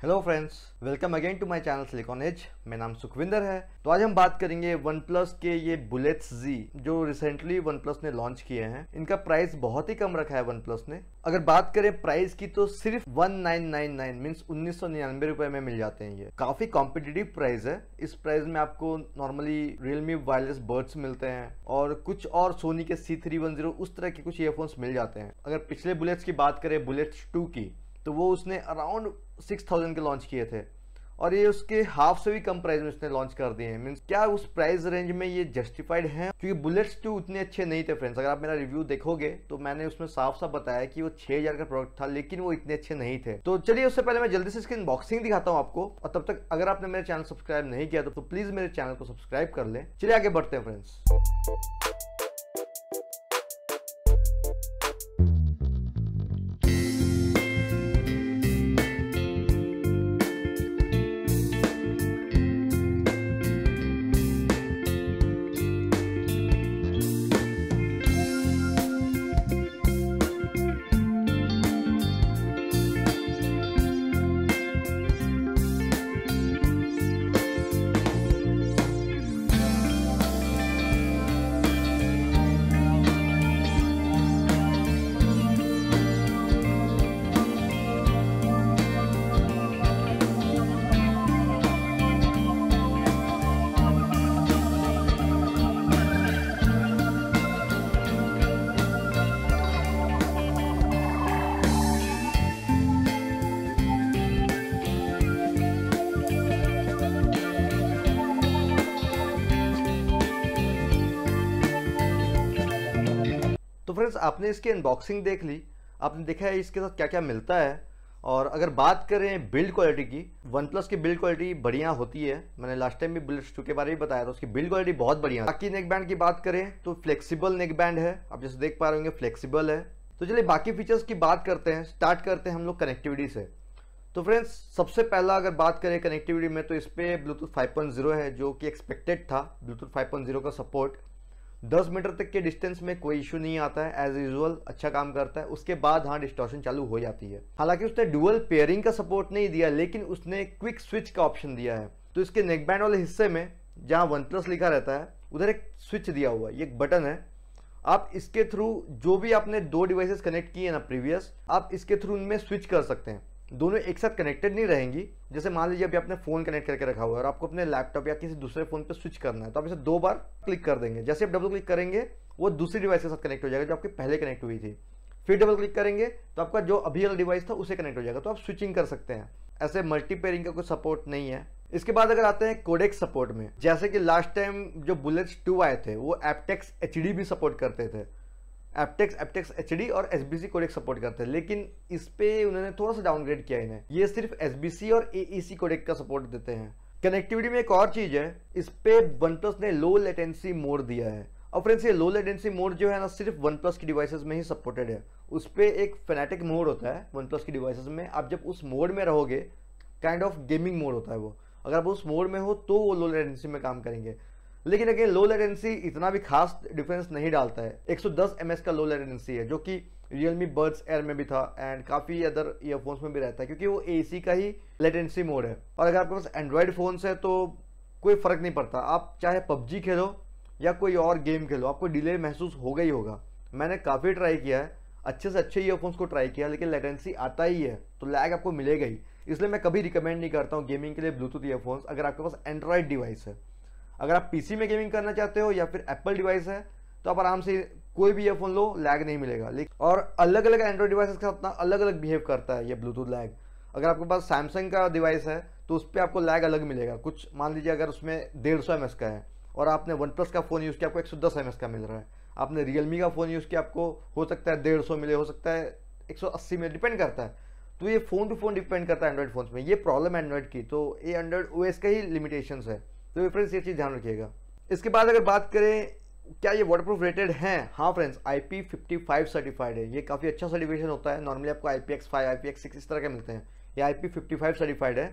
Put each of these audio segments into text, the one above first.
Hello friends, welcome again to my channel Silicon Age. मेरा नाम सुखविंदर है। तो आज हम बात करेंगे वन प्लस के ये बुलेट्स Z जो रिसेंटली वन प्लस ने लॉन्च किए हैं। इनका प्राइस बहुत ही कम रखा है वन प्लस ने। अगर बात करें प्राइस की तो सिर्फ 1999 मीन्स 1999 रुपए में मिल जाते हैं। ये काफी कॉम्पिटिटिव प्राइस है। इस प्राइस में आपको नॉर्मली रियलमी वायरलेस बड्स मिलते हैं और कुछ और सोनी के C310 उस तरह के कुछ ईयरफोन्स मिल जाते हैं। अगर पिछले बुलेट्स की बात करें, बुलेट्स 2 की, तो वो उसने अराउंड 6000 के लॉन्च किए थे और ये उसके हाफ से भी कम प्राइस में उसने लॉन्च कर दिए हैं। मींस क्या उस प्राइस रेंज में ये जस्टिफाइड है? क्योंकि बुलेट्स 2 उतने अच्छे नहीं थे फ्रेंड्स। अगर आप मेरा रिव्यू देखोगे तो मैंने उसमें साफ साफ बताया कि वो 6000 का प्रोडक्ट था, लेकिन वो इतने अच्छे नहीं थे। तो चलिए उससे पहले मैं जल्दी से इसकी अनबॉक्सिंग दिखाता हूँ आपको, और तब तक अगर आपने मेरे चैनल सब्सक्राइब नहीं किया तो प्लीज मेरे चैनल को सब्सक्राइब कर ले। चलिए आगे बढ़ते हैं फ्रेंड्स। तो फ्रेंड्स, आपने इसकी अनबॉक्सिंग देख ली, आपने देखा है इसके साथ क्या क्या मिलता है। और अगर बात करें बिल्ड क्वालिटी की, वन प्लस की बिल्ड क्वालिटी बढ़िया होती है। मैंने लास्ट टाइम भी बुलेट्स 2 के बारे में बताया था, उसकी बिल्ड क्वालिटी बहुत बढ़िया है। बाकी नेक बैंड की बात करें तो फ्लेक्सिबल नेक बैंड है, आप जैसे देख पा रहे होंगे फ्लेक्सिबल है। तो चलिए बाकी फीचर्स की बात करते हैं। स्टार्ट करते हैं हम लोग कनेक्टिविटी से। तो फ्रेंड्स, सबसे पहला अगर बात करें कनेक्टिविटी में तो इस पर ब्लूटूथ 5.0 है, जो कि एक्सपेक्टेड था। ब्लूटूथ 5.0 का सपोर्ट 10 मीटर तक के डिस्टेंस में कोई इशू नहीं आता है, एज यूजुअल अच्छा काम करता है। उसके बाद हाँ, डिस्टॉर्शन चालू हो जाती है। हालांकि उसने डुअल पेयरिंग का सपोर्ट नहीं दिया, लेकिन उसने क्विक स्विच का ऑप्शन दिया है। तो इसके नेकबैंड वाले हिस्से में जहां वन प्लस लिखा रहता है उधर एक स्विच दिया हुआ है, ये एक बटन है। आप इसके थ्रू जो भी आपने 2 डिवाइसेस कनेक्ट किए ना प्रीवियस, आप इसके थ्रू उनमें स्विच कर सकते हैं। दोनों एक साथ कनेक्टेड नहीं रहेंगी। जैसे मान लीजिए अभी आपने फोन कनेक्ट करके रखा हुआ है और आपको अपने लैपटॉप या किसी दूसरे फोन पे स्विच करना है, तो आप इसे 2 बार क्लिक कर देंगे। जैसे आप डबल क्लिक करेंगे वो दूसरी डिवाइस के साथ कनेक्ट हो जाएगा जो आपके पहले कनेक्ट हुई थी। फिर डबल क्लिक करेंगे तो आपका जो अभी वाला डिवाइस था उसे कनेक्ट हो जाएगा। तो आप स्विचिंग कर सकते हैं। ऐसे मल्टी पेयरिंग का कोई सपोर्ट नहीं है। इसके बाद अगर आते हैं कोडेक्स सपोर्ट में, जैसे कि लास्ट टाइम जो बुलेट्स 2 आए थे वो एप्टेक्स HD भी सपोर्ट करते थे। एप्टेक्स HD और SBC कोडेक सपोर्ट करते हैं, लेकिन इस पे उन्होंने थोड़ा सा डाउनग्रेड किया इन्हें। ये सिर्फ SBC और AEC कोडेक का सपोर्ट देते हैं। कनेक्टिविटी में एक और चीज है, इस पे वन प्लस ने लो लेटेंसी मोड दिया है। और फ्रेंड्स, ये लो लेटेंसी मोड जो है ना, सिर्फ वन प्लस की डिवाइसेस में ही सपोर्टेड है। उस पे एक फेनेटिक मोड होता है वन प्लस की डिवाइसेस में। आप जब उस मोड में रहोगे, काइंड ऑफ गेमिंग मोड होता है वो, अगर आप उस मोड में हो तो वो लो लेटेंसी में काम करेंगे। लेकिन अगेन लो लेटेंसी इतना भी खास डिफरेंस नहीं डालता है। 110 ms का लो लेटेंसी है, जो कि रियलमी बड्स एयर में भी था एंड काफ़ी अदर ईयरफोन्स में भी रहता है, क्योंकि वो AC का ही लेटेंसी मोड है। और अगर आपके पास एंड्रॉयड फ़ोन्स है तो कोई फ़र्क नहीं पड़ता, आप चाहे PUBG खेलो या कोई और गेम खेलो, आपको डिले महसूस होगा ही होगा। मैंने काफ़ी ट्राई किया है, अच्छे से अच्छे ईयरफोन्स को ट्राई किया, लेकिन लेटेंसी आता ही है, तो लैग आपको मिलेगा ही। इसलिए मैं कभी रिकमेंड नहीं करता हूँ गेमिंग के लिए ब्लूटूथ ईयरफोन्स, अगर आपके पास एंड्रॉयड डिवाइस है। अगर आप PC में गेमिंग करना चाहते हो या फिर एप्पल डिवाइस है तो आप आराम से कोई भी ईयरफोन लो, लैग नहीं मिलेगा। लेकिन और अलग अलग एंड्रॉयड डिवाइसेस का अपना अलग अलग बिहेव करता है ये ब्लूटूथ लैग। अगर आपके पास सैमसंग का डिवाइस है तो उस पर आपको लैग अलग मिलेगा। कुछ मान लीजिए अगर उसमें 150 ms का है और आपने वन प्लस का फ़ोन यूज़ किया, आपको 110 ms का मिल रहा है। आपने रियलमी का फ़ोन यूज़ किया, आपको हो सकता है 150 मिले, हो सकता है 180 मिले, डिपेंड करता है। तो ये फ़ोन टू फ़ोन डिपेंड करता है एंड्रॉयड फ़ोन्स में। ये प्रॉब्लम एंड्रॉयड की, तो ये एंड्रॉयड OS का ही लिमिटेशंस है। तो फ्रेंड्स, ये चीज़ ध्यान रखिएगा। इसके बाद अगर बात करें क्या ये वाटरप्रूफ रेटेड हैं, हाँ फ्रेंड्स, IP55 सर्टिफाइड है। ये काफ़ी अच्छा सर्टिफिकेशन होता है। नॉर्मली आपको IPX5, IPX6 इस तरह के मिलते हैं, ये IP55 सर्टिफाइड है।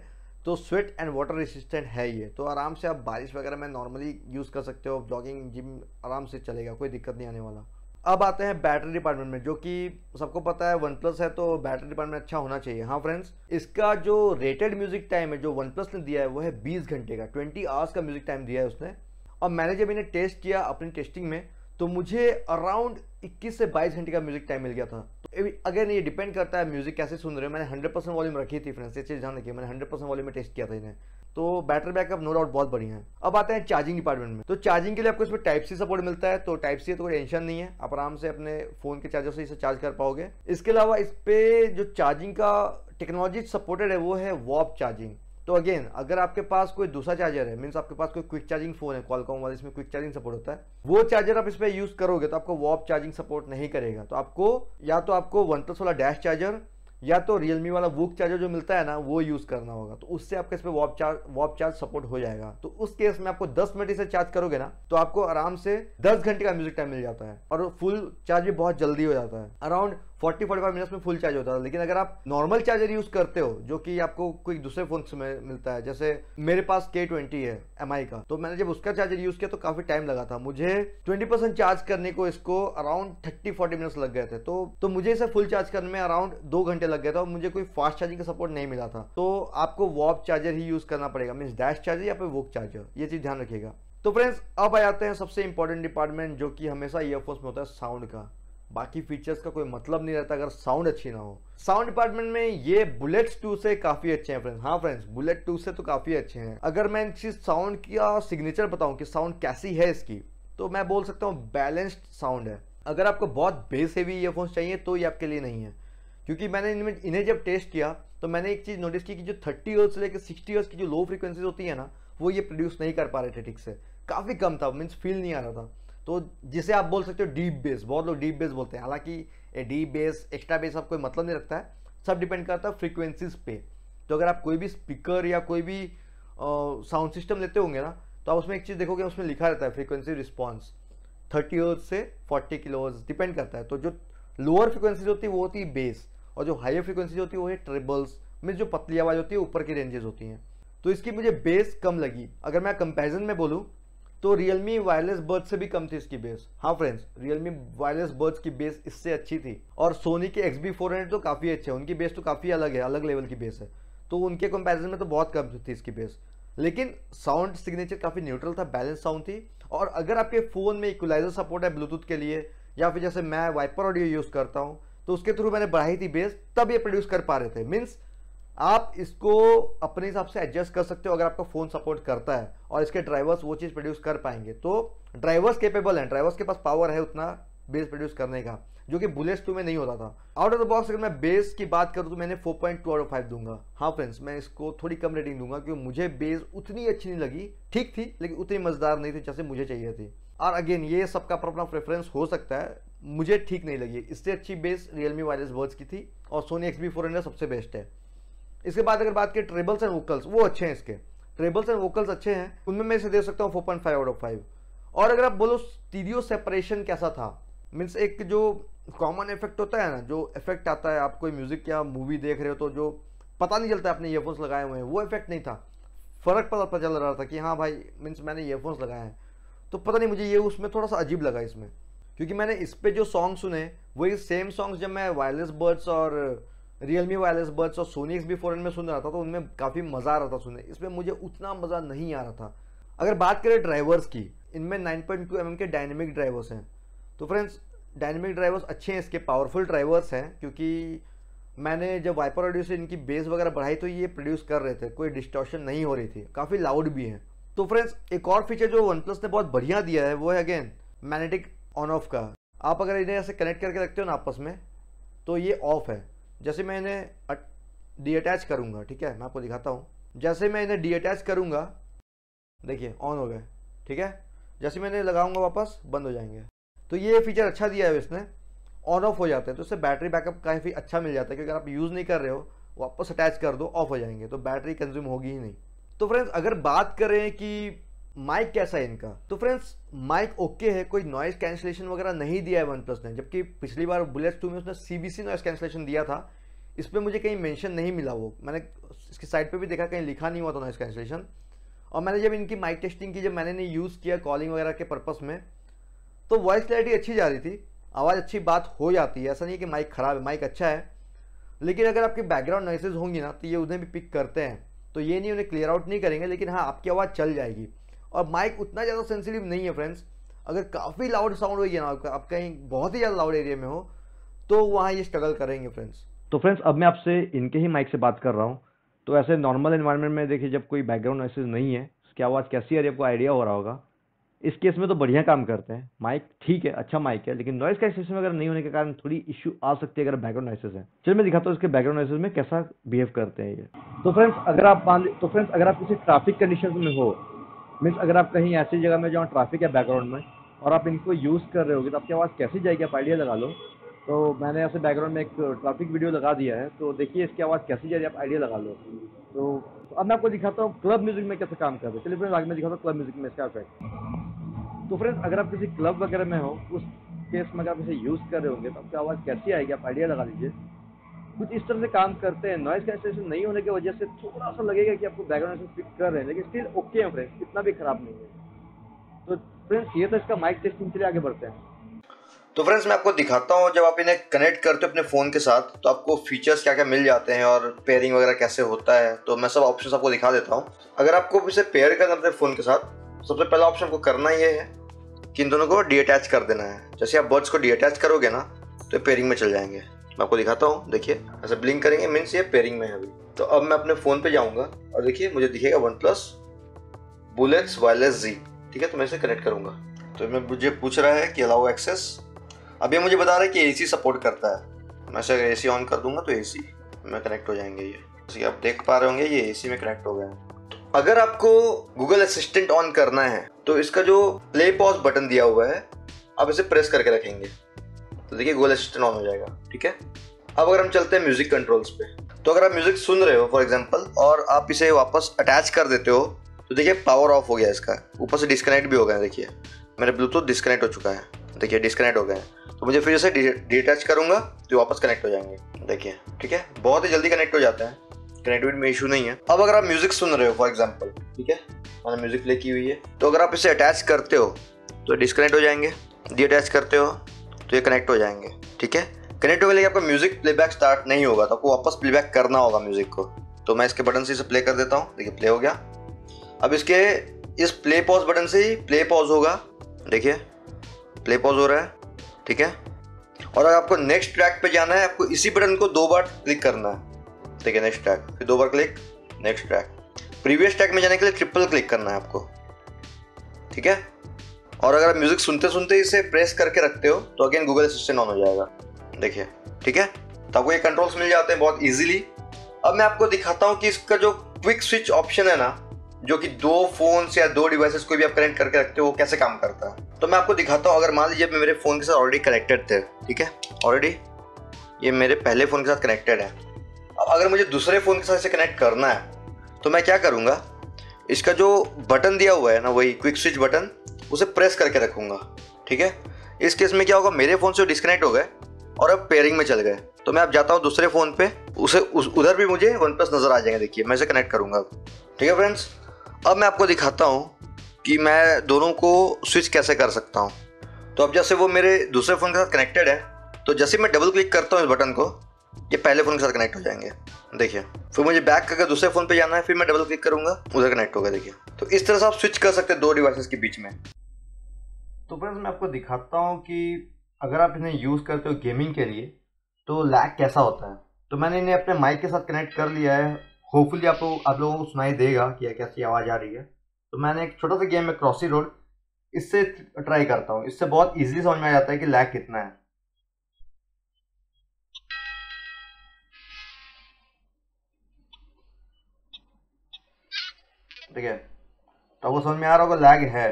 तो स्वेट एंड वाटर रेसिस्टेंट है ये, तो आराम से आप बारिश वगैरह में नॉर्मली यूज़ कर सकते हो। जॉगिंग, जिम आराम से चलेगा, कोई दिक्कत नहीं आने वाला। अब आते हैं बैटरी डिपार्टमेंट में, जो कि सबको पता है वन प्लस है तो बैटरी डिपार्टमेंट अच्छा होना चाहिए। हाँ फ्रेंड्स, इसका जो रेटेड म्यूजिक टाइम है जो वन प्लस ने दिया है वो है 20 घंटे का, 20 आवर्स का म्यूजिक टाइम दिया है उसने। और मैंने जब इन्हें टेस्ट किया अपनी टेस्टिंग में तो मुझे अराउंड 21 से 22 घंटे का म्यूजिक टाइम मिल गया था। तो अगर ये डिपेंड करता है म्यूजिक कैसे सुन रहे हो। मैंने 100% वॉल्यूम रखी थी फ्रेंड्स, ये चीज़ ध्यान रखिए, मैंने 100% वॉल्यूम में टेस्ट किया था इन्हें। तो बैटरी बैकअप नो डाउट बहुत बढ़िया है। अब आते हैं चार्जिंग डिपार्टमेंट में। तो चार्जिंग के लिए आपको इसमें टाइप सी सपोर्ट मिलता है, तो टाइप सी तो कोई टेंशन नहीं है, आप आराम से अपने फोन के चार्जर से इसे चार्ज कर पाओगे। इसके अलावा इस पे जो चार्जिंग का टेक्नोलॉजी सपोर्टेड है वो है वॉप चार्जिंग। तो अगेन अगर आपके पास कोई दूसरा चार्जर है, मीन्स आपके पास कोई क्विक चार्जिंग फोन है क्वालकॉम वाला, इसमें क्विक चार्जिंग सपोर्ट होता है, वो चार्जर आप इस पे यूज करोगे तो आपको वॉप चार्जिंग सपोर्ट नहीं करेगा। तो आपको वन प्लस वाला डैश चार्जर या तो रियलमी वाला वूक चार्जर जो मिलता है ना वो यूज करना होगा, तो उससे आपका इस पे वॉप चार्ज सपोर्ट हो जाएगा। तो उस केस में आपको 10 मिनट इसे चार्ज करोगे ना तो आपको आराम से 10 घंटे का म्यूजिक टाइम मिल जाता है, और फुल चार्ज भी बहुत जल्दी हो जाता है, अराउंड 40-45 मिनट्स में फुल चार्ज होता है। लेकिन अगर आप नॉर्मल चार्जर यूज करते हो जो कि आपको कोई दूसरे फोन में मिलता है, जैसे मेरे पास K20 है MI का, तो मैंने जब उसका चार्जर यूज किया तो काफी टाइम लगा था, मुझे 20% चार्ज करने को इसको अराउंड 30-40 मिनट्स लग गए थे। तो मुझे इसे फुल चार्ज करने में अराउंड 2 घंटे लग गया था, और मुझे कोई फास्ट चार्जिंग का सपोर्ट नहीं मिला था। तो आपको वॉप चार्जर ही यूज करना पड़ेगा, मीन्स डैश चार्जर या फिर वोक चार्जर, ये चीज ध्यान रखिएगा। तो फ्रेंड्स अब आ जाते हैं सबसे इंपॉर्टेंट डिपार्टमेंट जो कि हमेशा ईयरफोन्स में होता है, साउंड का। बाकी फीचर्स का कोई मतलब नहीं रहता अगर साउंड अच्छी ना हो। साउंड डिपार्टमेंट में ये बुलेट्स 2 से काफी अच्छे हैं फ्रेंड्स। हाँ फ्रेंड्स, बुलेट 2 से तो काफी अच्छे हैं। अगर मैं इनकी साउंड का सिग्नेचर बताऊं कि साउंड कैसी है इसकी, तो मैं बोल सकता हूँ बैलेंस्ड साउंड है। अगर आपको बहुत बेस हेवी ईयरफोन्स चाहिए तो ये आपके लिए नहीं है, क्योंकि मैंने इन्हें जब टेस्ट किया तो मैंने एक चीज नोटिस की कि जो 30 हर्ट्ज से लेकर 60 हर्ट्ज की जो लो फ्रीक्वेंसीज होती है ना, वो ये प्रोड्यूस नहीं कर पा रहे थे ठीक से, काफी कम था, मीन्स फील नहीं आ रहा था। तो जिसे आप बोल सकते हो डीप बेस, बहुत लोग डीप बेस बोलते हैं, हालांकि डीप बेस एक्स्ट्रा बेस आप कोई मतलब नहीं रखता है, सब डिपेंड करता है फ्रीक्वेंसीज पे। तो अगर आप कोई भी स्पीकर या कोई भी साउंड सिस्टम लेते होंगे ना, तो आप उसमें एक चीज़ देखोगे, उसमें लिखा रहता है फ्रीक्वेंसी रिस्पॉन्स 30 हर्ट्ज से 40 किलोहर्ट्ज डिपेंड करता है। तो जो लोअर फ्रीक्वेंसीज होती है वो होती है बेस, और जो हायर फ्रीक्वेंसीज होती है वो है ट्रिबल्स, मीन्स जो पतली आवाज होती है ऊपर की रेंजेस होती हैं। तो इसकी मुझे बेस कम लगी। अगर मैं कंपैरिजन में बोलूँ तो Realme वायरलेस बर्ड्स से भी कम थी इसकी बेस। हाँ फ्रेंड्स, Realme वायरलेस बर्ड्स की बेस इससे अच्छी थी, और सोनी के XB400 तो काफ़ी अच्छे हैं, उनकी बेस तो काफ़ी अलग है, अलग लेवल की बेस है, तो उनके कंपैरिजन में तो बहुत कम थी इसकी बेस। लेकिन साउंड सिग्नेचर काफ़ी न्यूट्रल था, बैलेंस साउंड थी। और अगर आपके फ़ोन में इक्वलाइजर सपोर्ट है ब्लूटूथ के लिए, या फिर जैसे मैं वाइपर ऑडियो यूज़ करता हूँ तो उसके थ्रू मैंने बढ़ाई थी बेस, तब ये प्रोड्यूस कर पा रहे थे। मीन्स आप इसको अपने हिसाब से एडजस्ट कर सकते हो अगर आपका फोन सपोर्ट करता है, और इसके ड्राइवर्स वो चीज़ प्रोड्यूस कर पाएंगे। तो ड्राइवर्स केपेबल हैं, ड्राइवर्स के पास पावर है उतना बेस प्रोड्यूस करने का, जो कि बुलेट्स 2 में नहीं होता था। आउट ऑफ द बॉक्स अगर मैं बेस की बात करूँ तो मैंने 4.2 आउट ऑफ 5 दूंगा। हाँ फ्रेंड्स, मैं इसको थोड़ी कम रेटिंग दूंगा क्योंकि मुझे बेस उतनी अच्छी नहीं लगी, ठीक थी लेकिन उतनी मजेदार नहीं थी जैसे मुझे चाहिए थी। और अगेन ये सबका अपना प्रेफरेंस हो सकता है, मुझे ठीक नहीं लगी। इससे अच्छी बेस Realme वायरलेस बर्ड्स की थी, और Sony XB400 सबसे बेस्ट है। इसके बाद अगर बात करें ट्रेबल्स एंड वोकल्स, वो अच्छे हैं, इसके ट्रेबल्स एंड वोकल्स अच्छे हैं, उनमें मैं इसे दे सकता हूँ 4.5 आउट ऑफ 5। और अगर आप बोलो स्टीरियो सेपरेशन कैसा था, मीन्स एक जो कॉमन इफेक्ट होता है ना, जो इफेक्ट आता है आप कोई म्यूजिक या मूवी देख रहे हो तो जो पता नहीं चलता आपने ईयरफोन्स लगाए हुए हैं, वो इफेक्ट नहीं था। फर्क पता चल रहा था कि हाँ भाई मीन्स मैंने ईयरफोन्स लगाए हैं, तो पता नहीं मुझे ये उसमें थोड़ा सा अजीब लगा इसमें, क्योंकि मैंने इस पर जो सॉन्ग सुने वही सेम सॉन्ग्स जब मैं वायरलेस बर्ड्स और Realme वायरलेस बर्ड्स और Sony XB400 में सुन रहा था तो उनमें काफ़ी मज़ा आ रहा था सुनने, इसमें मुझे उतना मज़ा नहीं आ रहा था। अगर बात करें ड्राइवर्स की, इनमें 9.2 mm के डायनेमिक ड्राइवर्स हैं। तो फ्रेंड्स डायनेमिक ड्राइवर्स अच्छे हैं, इसके पावरफुल ड्राइवर्स हैं, क्योंकि मैंने जब वाइपर ऑडियो से इनकी बेस वगैरह बढ़ाई तो ये प्रोड्यूस कर रहे थे, कोई डिस्टॉर्शन नहीं हो रही थी, काफ़ी लाउड भी हैं। तो फ्रेंड्स एक और फीचर जो OnePlus ने बहुत बढ़िया दिया है वो है अगेन मैग्नेटिक ऑन ऑफ का। आप अगर इन्हें ऐसे कनेक्ट करके रखते हो ना आपस में तो ये ऑफ है। जैसे मैं इन्हें डीअटैच करूँगा, ठीक है, मैं आपको दिखाता हूँ, जैसे मैं इन्हें डीअटैच करूँगा देखिए ऑन हो गए, ठीक है, जैसे मैं इन्हें लगाऊंगा वापस बंद हो जाएंगे। तो ये फीचर अच्छा दिया है इसने, ऑन ऑफ हो जाते हैं, तो इससे बैटरी बैकअप काफ़ी अच्छा मिल जाता है, क्योंकि अगर आप यूज़ नहीं कर रहे हो वापस अटैच कर दो ऑफ हो जाएंगे, तो बैटरी कंज्यूम होगी ही नहीं। तो फ्रेंड्स अगर बात करें कि माइक कैसा है इनका, तो फ्रेंड्स माइक ओके है, कोई नॉइज कैंसिलेशन वगैरह नहीं दिया है OnePlus ने, जबकि पिछली बार बुलेट्स 2 में उसने CBC नॉइज कैंसिलेशन दिया था, इस पर मुझे कहीं मेंशन नहीं मिला, वो मैंने इसकी साइट पे भी देखा कहीं लिखा नहीं हुआ था नॉइज कैंसिलेशन। और मैंने जब इनकी माइक टेस्टिंग की, जब मैंने यूज़ किया कॉलिंग वगैरह के पर्पस में, तो वॉइस क्लैरिटी अच्छी जा रही थी, आवाज़ अच्छी बात हो जाती है, ऐसा नहीं है कि माइक ख़राब है, माइक अच्छा है। लेकिन अगर आपकी बैकग्राउंड नॉइसेज होंगी ना तो ये उन्हें भी पिक करते हैं, तो ये नहीं उन्हें क्लियर आउट नहीं करेंगे, लेकिन हाँ आपकी आवाज़ चल जाएगी। और माइक उतना ज़्यादा सेंसिटिव नहीं है फ्रेंड्स, अगर काफ़ी लाउड साउंड होगी ना, आप कहीं बहुत ही ज़्यादा लाउड एरिया में हो तो वहाँ ये स्ट्रगल करेंगे फ्रेंड्स। तो फ्रेंड्स अब मैं आपसे इनके ही माइक से बात कर रहा हूँ। तो ऐसे नॉर्मल एनवायरनमेंट में देखिए जब कोई बैकग्राउंड नॉइसेज नहीं है, इसकी आवाज़ कैसी आ रही है आपको आइडिया हो रहा होगा। इस केस में तो बढ़िया काम करते हैं, माइक ठीक है, अच्छा माइक है, लेकिन नॉइस कैंसिलेशन वगैरह नहीं होने के कारण थोड़ी इश्यू आ सकती है अगर बैकग्राउंड नॉइसेज है। चलिए मैं दिखाता हूँ इसके बैकग्राउंड नॉइसेज में कैसा बिहेव करते हैं ये। तो फ्रेंड्स अगर आप किसी ट्रैफिक कंडीशन में हो, मीन्स अगर आप कहीं ऐसी जगह में जहाँ ट्रैफिक है बैकग्राउंड में और आप इनको यूज़ कर रहे होगे तो आपकी आवाज़ कैसी जाएगी आप आइडिया लगा लो। तो मैंने ऐसे बैकग्राउंड में एक ट्रैफिक वीडियो लगा दिया है, तो देखिए इसकी आवाज़ कैसी जा रही है आप आइडिया लगा लो। तो अब मैं आपको दिखाता हूँ क्लब म्यूजिक में कैसे काम कर रहे हैं। चलिए फ्रेंड्स आगे मैं दिखाता हूँ क्लब म्यूजिक में इसका इफेक्ट। तो फ्रेंड्स अगर आप किसी क्लब वगैरह में हो, उस केस में अगर आप इसे यूज़ कर रहे होंगे तो आपकी आवाज़ कैसी आएगी आप आइडिया लगा लीजिए। कुछ इस तरह से काम करते हैं। नॉइस कैंसलेशन नहीं होने की वजह से थोड़ा सा लगेगा कि आपको बैकग्राउंड नॉइस पिक कर रहे हैं, लेकिन स्टिल ओके है फ्रेंड्स, इतना भी खराब नहीं है। तो फ्रेंड्स ये तो इसका माइक टेस्टिंग के लिए आगे बढ़ते हैं। तो फ्रेंड्स मैं आपको दिखाता हूँ जब आप इन्हें कनेक्ट करते हो अपने फ़ोन के साथ तो आपको फीचर्स क्या क्या मिल जाते हैं और पेयरिंग वगैरह कैसे होता है। तो मैं सब ऑप्शंस आपको दिखा देता हूँ। अगर आपको इसे पेयर करना है अपने फ़ोन के साथ, सबसे पहला ऑप्शन आपको करना ये है कि इन दोनों को डीअटैच कर देना है। जैसे आप बर्ड्स को डीअटैच करोगे ना तो ये पेयरिंग में चल जाएंगे। मैं आपको दिखाता हूँ, देखिए ऐसे ब्लिंक करेंगे, मीन्स ये पेयरिंग में है अभी। तो अब मैं अपने फ़ोन पे जाऊँगा और देखिए मुझे दिखेगा OnePlus Bullets Wireless Z। ठीक है, तो मैं इसे कनेक्ट करूँगा। तो मुझे पूछ रहा है कि अलाउ एक्सेस। अब ये मुझे बता रहा है कि एसी सपोर्ट करता है। मैं इसे अगर एसी ऑन कर दूंगा तो एसी में कनेक्ट हो जाएंगे। ये जैसे कि आप देख पा रहे होंगे ये एसी में कनेक्ट हो गया है। अगर आपको गूगल असिस्टेंट ऑन करना है तो इसका जो प्ले पॉज बटन दिया हुआ है आप इसे प्रेस करके रखेंगे तो देखिए गूगल असिस्टेंट ऑन हो जाएगा। ठीक है, अब अगर हम चलते हैं म्यूजिक कंट्रोल्स पे, तो अगर आप म्यूजिक सुन रहे हो फॉर एग्जांपल और आप इसे वापस अटैच कर देते हो तो देखिए पावर ऑफ हो गया इसका, ऊपर से डिस्कनेक्ट भी हो गया। देखिए मेरा ब्लूटूथ डिस्कनेक्ट हो चुका है, देखिए डिस्कनेक्ट हो गया है। तो मुझे फिर इसे डिटैच करूंगा तो वापस कनेक्ट हो जाएंगे। देखिए ठीक है, बहुत ही जल्दी कनेक्ट हो जाता है, कनेक्टिविटी में इशू नहीं है। अब अगर आप म्यूजिक सुन रहे हो फॉर एग्जांपल, ठीक है मैंने म्यूजिक प्ले की हुई है, तो अगर आप इसे अटैच करते हो तो डिस्कनेक्ट हो जाएंगे, डीअटैच करते हो तो ये कनेक्ट हो जाएंगे। ठीक है, कनेक्ट होने के लिए आपका म्यूजिक प्लेबैक स्टार्ट नहीं होगा तो आपको वापस प्लेबैक करना होगा म्यूजिक को। तो मैं इसके बटन से इसे प्ले कर देता हूँ, देखिए प्ले हो गया। अब इसके इस प्ले पॉज बटन से ही प्ले पॉज होगा, देखिए प्ले पॉज हो रहा है। ठीक है, और अगर आपको नेक्स्ट ट्रैक पे जाना है आपको इसी बटन को 2 बार क्लिक करना है। ठीक है, नेक्स्ट ट्रैक, फिर 2 बार click, next track. Previous track में जाने के लिए ट्रिपल क्लिक करना है आपको। ठीक है, और अगर आप म्यूजिक सुनते सुनते इसे प्रेस करके रखते हो तो अगेन गूगल असिस्टेंट ऑन हो जाएगा। देखिए ठीक है, तो आपको ये कंट्रोल्स मिल जाते हैं बहुत इजीली। अब मैं आपको दिखाता हूँ कि इसका जो क्विक स्विच ऑप्शन है ना, जो कि 2 फोन्स या 2 डिवाइसेस कोई भी आप कनेक्ट करके रखते हो वो कैसे काम करता है। तो मैं आपको दिखाता हूँ। अगर मान लीजिए मेरे फ़ोन के साथ ऑलरेडी कनेक्टेड थे, ठीक है ऑलरेडी ये मेरे पहले फ़ोन के साथ कनेक्टेड है। अब अगर मुझे दूसरे फ़ोन के साथ इसे कनेक्ट करना है तो मैं क्या करूँगा, इसका जो बटन दिया हुआ है ना वही क्विक स्विच बटन, उसे प्रेस करके रखूँगा। ठीक है, इस केस में क्या होगा, मेरे फ़ोन से डिस्कनेक्ट हो गए और अब पेयरिंग में चल गए। तो मैं अब जाता हूँ दूसरे फ़ोन पे, उधर भी मुझे OnePlus नज़र आ जाएंगे। देखिए मैं इसे कनेक्ट करूँगा अब। ठीक है फ्रेंड्स, अब मैं आपको दिखाता हूँ कि मैं दोनों को स्विच कैसे कर सकता हूँ। तो अब जैसे वो मेरे दूसरे फ़ोन के साथ कनेक्टेड है, तो जैसे मैं डबल क्लिक करता हूँ इस बटन को, ये पहले फ़ोन के साथ कनेक्ट हो जाएंगे। देखिए फिर मुझे बैक करके दूसरे फ़ोन पे जाना है, फिर मैं डबल क्लिक करूँगा, उधर कनेक्ट होगा। देखिए तो इस तरह से आप स्विच कर सकते हैं 2 डिवाइसेस के बीच में। तो फ्रेंड्स मैं आपको दिखाता हूँ कि अगर आप इन्हें यूज़ करते हो गेमिंग के लिए तो लैग कैसा होता है। तो मैंने इन्हें अपने माइक के साथ कनेक्ट कर लिया है। होपफुली आप लोगों को सुनाई देगा कि कैसी आवाज़ आ रही है। तो मैंने एक छोटा सा गेम है क्रॉसी रोड, इससे ट्राई करता हूँ। इससे बहुत इजीली समझ में आ जाता है कि लैग कितना है। ठीक है, तो आपको समझ में आ रहा होगा लैग है।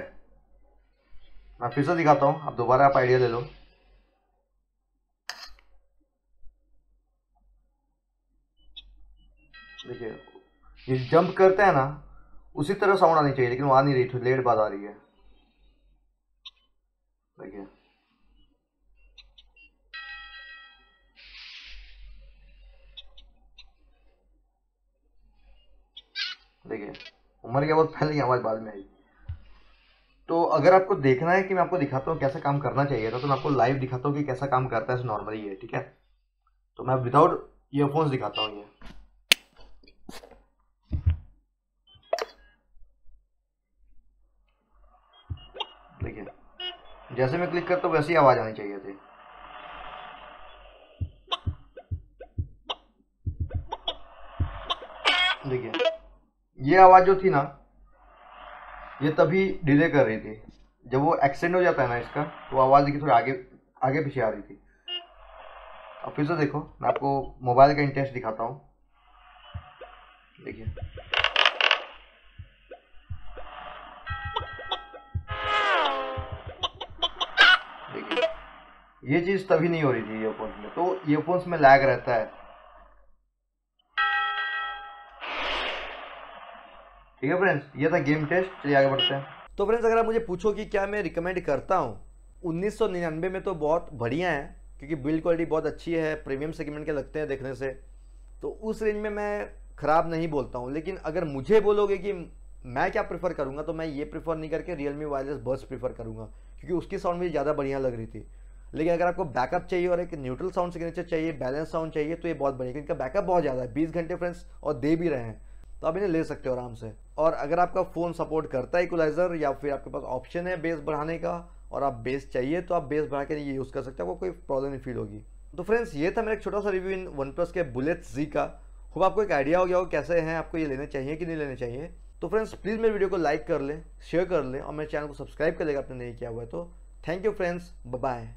मैं फिर से दिखाता हूँ, अब दोबारा आप आइडिया ले लो। देखिए ये जंप करते हैं ना, उसी तरह साउंड आनी चाहिए, लेकिन वो आ नहीं रही, थोड़ी लेट बाद आ रही है। देखिए देखिए उम्र के बहुत पहले की आवाज़ बाद में आई। तो अगर आपको देखना है कि मैं आपको दिखाता हूँ कैसा काम करना चाहिए था, तो मैं आपको लाइव दिखाता हूँ कि कैसा काम करता है नॉर्मली ये, ठीक है। तो मैं विदाउट ईयरफोन्स दिखाता हूँ ये। देखिए जैसे मैं क्लिक करता हूँ वैसी आवाज़ आनी चाहिए थी। देखिए ये आवाज़ जो थी ना, ये तभी डिले कर रही थी। जब वो एक्सटेंड हो जाता है ना इसका, तो आवाज़ देखिए थोड़ी आगे आगे पीछे आ रही थी। अब फिर से देखो, मैं आपको मोबाइल का इंटेंस दिखाता हूँ। देखिए देखिए ये चीज़ तभी नहीं हो रही थी ईयरफोन्स में, तो ईयरफोन्स में लैग रहता है। ठीक है फ्रेंड्स, ये था गेम टेस्ट। चलिए आगे बढ़ते हैं। तो फ्रेंड्स अगर आप मुझे पूछो कि क्या मैं रिकमेंड करता हूँ, 1999 में तो बहुत बढ़िया है, क्योंकि बिल्ड क्वालिटी बहुत अच्छी है, प्रीमियम सेगमेंट के लगते हैं देखने से, तो उस रेंज में मैं ख़राब नहीं बोलता हूँ। लेकिन अगर मुझे बोलोगे कि मैं क्या प्रेफर करूँगा, तो मैं ये प्रेफर नहीं करके Realme वायरलेस बड्स प्रेफर करूँगा, क्योंकि उसकी साउंड मुझे ज़्यादा बढ़िया लग रही थी। लेकिन अगर आपको बैकअप चाहिए और एक न्यूट्रल साउंड सिग्नेचर चाहिए, बैलेंस साउंड चाहिए, तो ये बहुत बढ़िया, क्योंकि इनका बैकअप बहुत ज़्यादा है, 20 घंटे फ्रेंड्स, और दे भी रहे हैं, तो आप इन्हें ले सकते हो आराम से। और अगर आपका फ़ोन सपोर्ट करता है इक्वलाइज़र, या फिर आपके पास ऑप्शन है बेस बढ़ाने का और आप बेस चाहिए, तो आप बेस बढ़ा के ये यूज़ कर सकते हो, आपको कोई प्रॉब्लम नहीं फील होगी। तो फ्रेंड्स ये था मेरा एक छोटा सा रिव्यू इन OnePlus के बुलेट Z का। होप आपको एक आइडिया हो गया हो कैसे हैं, आपको ये लेने चाहिए कि नहीं लेने चाहिए। तो फ्रेंड्स प्लीज़ मेरे वीडियो को लाइक कर लें, शेयर कर लें, और मेरे चैनल को सब्सक्राइब कर लेगा आपने नहीं किया हुआ है तो। Thank you friends, bye bye.